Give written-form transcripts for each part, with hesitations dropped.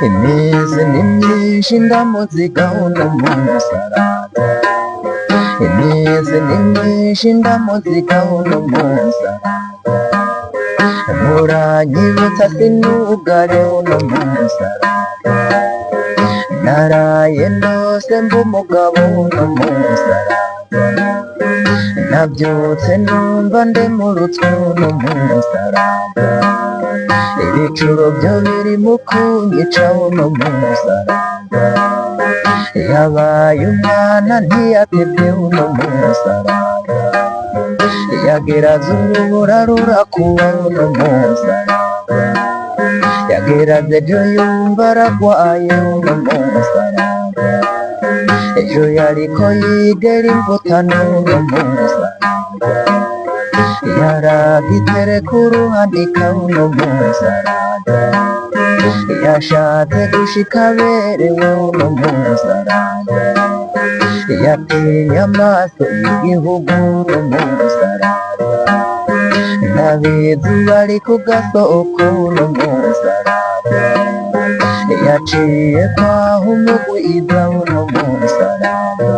Imizi ni myinshi ndamuziga uno musaraba, imizi ni myinshi ndamuziga uno musaraba, muranyibutsa sinugare uno musaraba, naraye ndose mba umugabo uno musaraba, nabyutse numva ndemurutswe uno musaraba, ibicuro byo biri mu kunyica uno musaraba, yabaye umwana ntiyatebye uno musaraba, yageraza urubura rurakuba uno musaraba, yageraza ejo yumva aragwaye uno musaraba, ejo yariko yigera imvutano uno musaraba, yaragitereka uruhanika uno musaraba, yashatse gushika aberewe uno musaraba, yatinye amaso y'igihugu uno musaraba, nabizi bari ku gasoko uno musaraba, yaciye kwaho umugwiza uno musaraba,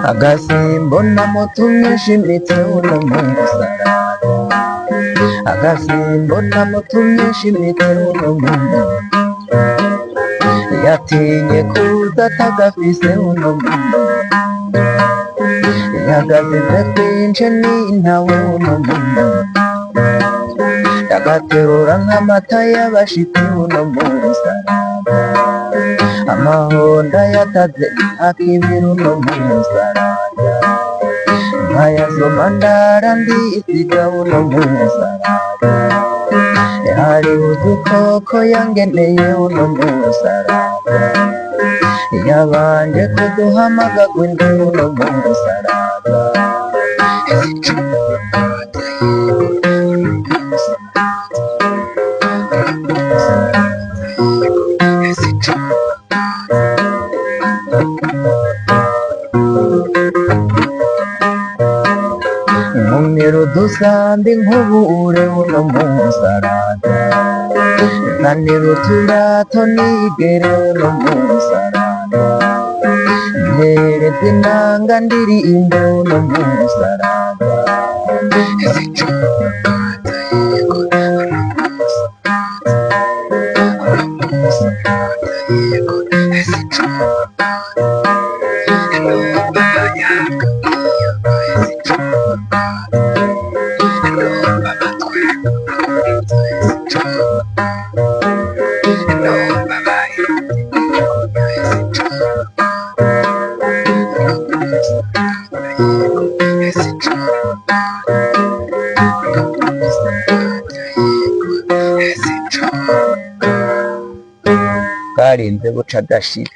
agasimbo namutumye shimitse uno musaraba, agasimbo namutumye shimitse uno musaraba, yatinye kuza atagafise uno musaraba, yagazize kwince n'intawe uno musaraba, yagaterura nk'amata y'abashitsi uno musaraba, amahonda yataze akibira uno musaraba, nkayasoma ndara ndisiga uno musaraba, hari udukoko yangeneye uno musaraba, yabanje kuduhamagagwa indi uno musaraba, dusambe nkubure uno munsi araza ntanira uturato nigere uno munsi araza mpereze inanga ndirimbe uno munsi araza karinze buca gashira